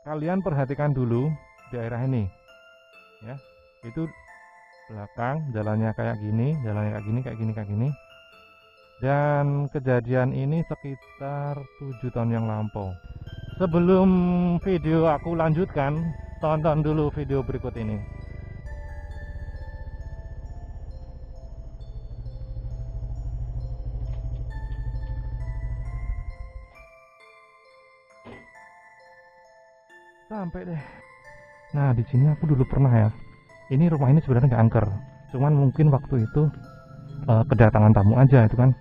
kalian perhatikan dulu daerah ini ya. Itu belakang jalannya kayak gini, jalannya kayak gini, kayak gini, kayak gini. Dan kejadian ini sekitar 7 tahun yang lampau. Sebelum video aku lanjutkan, tonton dulu video berikut ini. Sampai deh. Nah, di sini aku dulu pernah ya. Ini rumah ini sebenarnya nggak angker. Cuman mungkin waktu itu kedatangan tamu aja itu kan.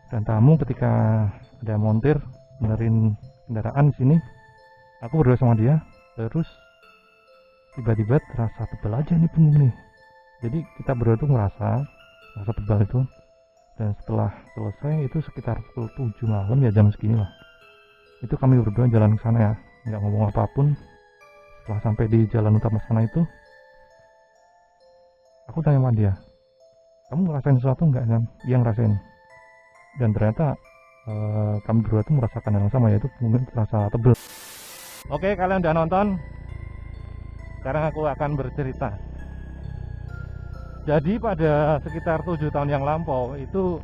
Dan tamu ketika ada montir benerin kendaraan di sini, aku berdua sama dia, terus tiba-tiba terasa tebal aja nih punggung nih. Jadi kita berdua tuh ngerasa tebal itu. Dan setelah selesai itu sekitar pukul 7 malam ya, jam segini lah. Itu kami berdua jalan ke sana ya, nggak ngomong apapun. Setelah sampai di jalan utama sana itu, aku tanya sama dia, kamu ngerasain sesuatu nggak? Kan dia ngerasain. Dan ternyata kami berdua tuh merasakan hal yang sama, yaitu mungkin terasa tebel. Oke, kalian udah nonton. Sekarang aku akan bercerita. Jadi pada sekitar 7 tahun yang lampau itu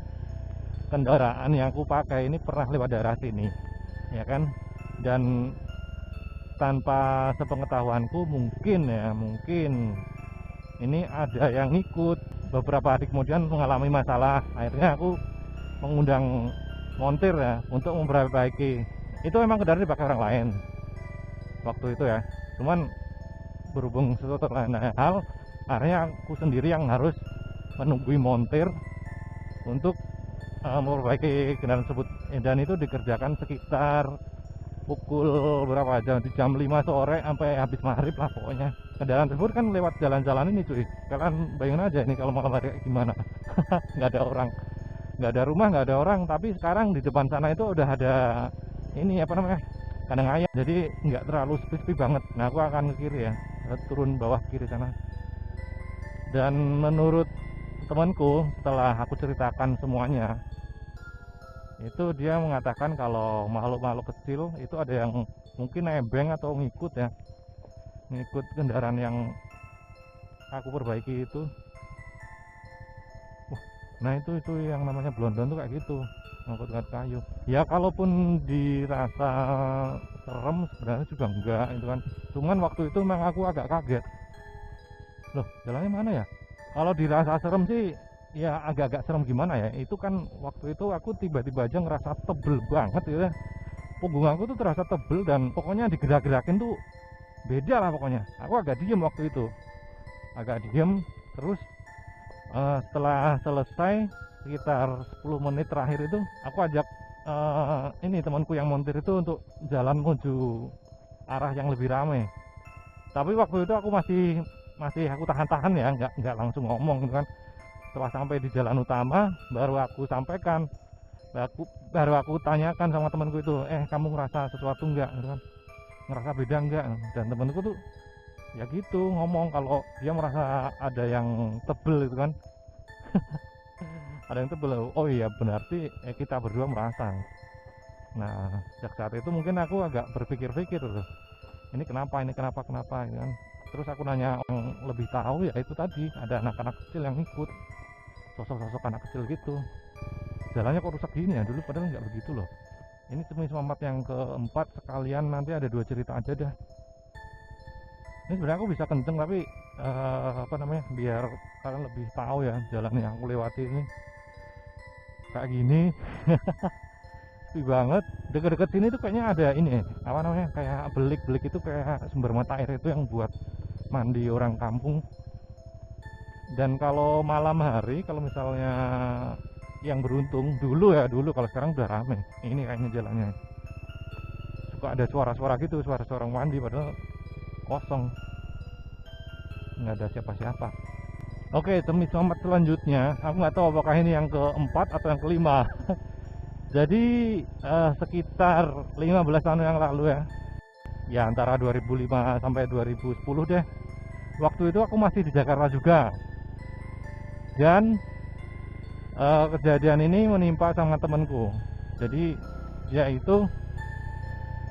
kendaraan yang aku pakai ini pernah lewat daerah sini, ya kan? Dan tanpa sepengetahuanku mungkin ini ada yang ikut. Beberapa hari kemudian mengalami masalah, akhirnya aku mengundang montir ya untuk memperbaiki. Itu memang kendaraan dipakai orang lain waktu itu ya, cuman berhubung sesuatu lain hal, akhirnya aku sendiri yang harus menunggui montir untuk memperbaiki kendaraan tersebut. Dan itu dikerjakan sekitar pukul berapa aja, di jam 5 sore sampai habis maghrib lah pokoknya. Kendaraan tersebut kan lewat jalan-jalan ini cuy, kalian bayangin aja ini kalau malam hari gimana. Nggak ada orang, nggak ada rumah, nggak ada orang. Tapi sekarang di depan sana itu udah ada ini apa namanya, kandang ayam, jadi nggak terlalu sepi banget. Nah aku akan ke kiri ya, turun bawah kiri sana. Dan menurut temanku, setelah aku ceritakan semuanya, itu dia mengatakan kalau makhluk-makhluk kecil itu ada yang mungkin nebeng atau ngikut ya, ngikut kendaraan yang aku perbaiki itu. Nah itu yang namanya blondon tuh kayak gitu, ngangkut-ngangkut kayu. Ya kalaupun dirasa serem sebenarnya juga enggak itu kan. Cuman waktu itu memang aku agak kaget. Loh, jalannya mana ya? Kalau dirasa serem sih ya agak-agak serem gimana ya. Itu kan waktu itu aku tiba-tiba aja ngerasa tebel banget gitu ya. Punggung aku tuh terasa tebel dan pokoknya digerak-gerakin tuh beda lah pokoknya. Aku agak diem waktu itu. Agak diem terus setelah selesai sekitar 10 menit terakhir itu aku ajak ini temanku yang montir itu untuk jalan menuju arah yang lebih ramai. Tapi waktu itu aku masih aku tahan-tahan ya, nggak langsung ngomong gitu kan. Setelah sampai di jalan utama baru aku sampaikan, baru aku tanyakan sama temanku itu, kamu ngerasa sesuatu nggak gitu kan, ngerasa beda nggak? Dan temanku tuh ya gitu ngomong kalau dia merasa ada yang tebel itu kan. Ada yang tebel. Oh iya berarti kita berdua merasa. Nah sejak saat itu mungkin aku agak berpikir-pikir tuh, ini kenapa gitu kan. Terus aku nanya yang lebih tahu, ya itu tadi ada anak-anak kecil yang ikut, sosok-sosok anak kecil gitu. Jalannya kok rusak gini ya, dulu padahal nggak begitu loh. Ini cumi semamat yang keempat, sekalian nanti ada 2 cerita aja dah. Ini sebenarnya aku bisa kenceng tapi apa namanya, biar kalian lebih tahu ya jalan yang aku lewati ini kayak gini. Sepi banget. Deket-deket sini tuh kayaknya ada ini apa namanya, kayak belik-belik itu, kayak sumber mata air itu yang buat mandi orang kampung. Dan kalau malam hari, kalau misalnya yang beruntung dulu ya, kalau sekarang udah rame ini kayaknya jalannya, suka ada suara-suara gitu, suara-suara mandi padahal kosong, nggak ada siapa-siapa. Oke, demi selamat selanjutnya aku nggak tahu apakah ini yang keempat atau yang kelima. Jadi sekitar 15 tahun yang lalu ya antara 2005 sampai 2010 deh. Waktu itu aku masih di Jakarta juga. Dan kejadian ini menimpa sama temenku. Jadi dia itu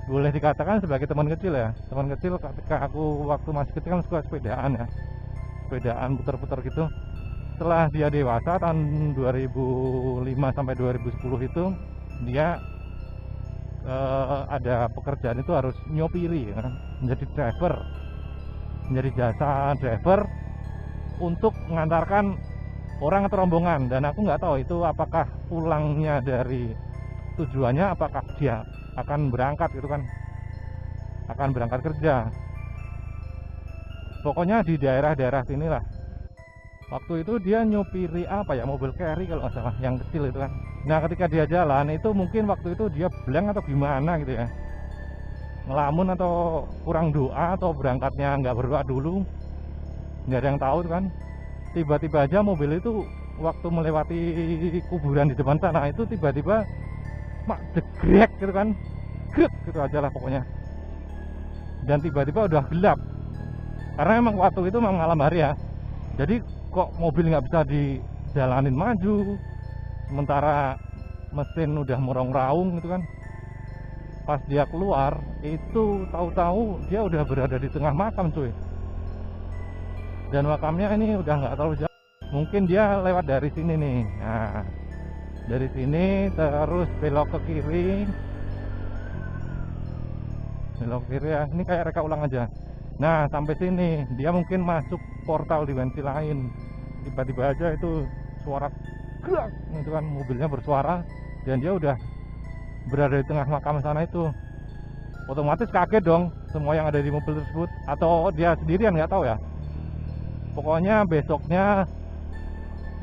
boleh dikatakan sebagai teman kecil ya, teman kecil ketika aku waktu masih kecil kan suka sepedaan ya, sepedaan putar-putar gitu. Setelah dia dewasa tahun 2005 sampai 2010 itu dia ada pekerjaan itu harus nyopiri ya, menjadi driver, menjadi jasa driver untuk mengantarkan orang atau rombongan. Dan aku nggak tahu itu apakah pulangnya dari tujuannya, apakah dia akan berangkat gitu kan, akan berangkat kerja. Pokoknya di daerah-daerah sini lah. Waktu itu dia nyupiri apa ya, mobil carry kalau nggak salah, yang kecil itu kan. Nah ketika dia jalan itu mungkin waktu itu dia blank atau gimana gitu ya, ngelamun atau kurang doa atau berangkatnya nggak berdoa dulu, nggak ada yang tahu kan. Tiba-tiba aja mobil itu waktu melewati kuburan di depan sana itu tiba-tiba mak jegrek gitu kan, grek gitu aja lah pokoknya. Dan tiba-tiba udah gelap karena emang waktu itu memang malam hari ya, jadi kok mobil nggak bisa dijalanin maju, sementara mesin udah merong-raung gitu kan. Pas dia keluar itu tahu-tahu dia udah berada di tengah makam cuy, dan makamnya ini udah nggak terlalu jauh, mungkin dia lewat dari sini nih. Nah dari sini terus belok ke kiri, belok kiri ya, ini kayak reka ulang aja. Nah sampai sini dia mungkin masuk portal dimensi lain, tiba-tiba aja itu suara gerak itu kan, mobilnya bersuara dan dia udah berada di tengah makam sana itu. Otomatis kaget dong semua yang ada di mobil tersebut, atau dia sendirian nggak tahu ya. Pokoknya besoknya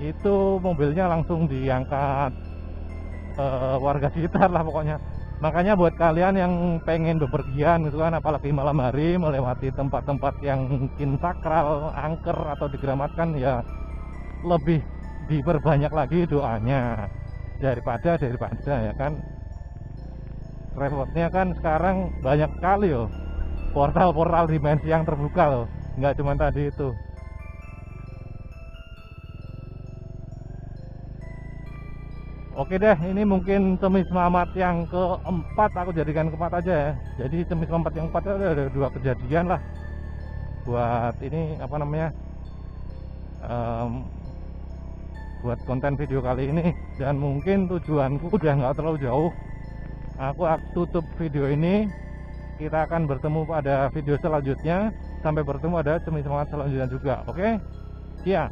itu mobilnya langsung diangkat warga sekitar lah pokoknya. Makanya buat kalian yang pengen bepergian gitu kan, apalagi malam hari melewati tempat-tempat yang mungkin sakral, angker atau dikeramatkan, ya lebih diperbanyak lagi doanya daripada ya kan. Repotnya kan sekarang banyak sekali loh portal-portal dimensi yang terbuka loh, nggak cuma tadi itu. Oke deh, ini mungkin Semis Mamat yang keempat, aku jadikan keempat aja ya. Jadi Semis Mamat yang keempat itu ada dua kejadian lah buat ini apa namanya, buat konten video kali ini. Dan mungkin tujuanku udah nggak terlalu jauh, aku tutup video ini. Kita akan bertemu pada video selanjutnya. Sampai bertemu ada Semis Mamat selanjutnya juga. Oke? Iya.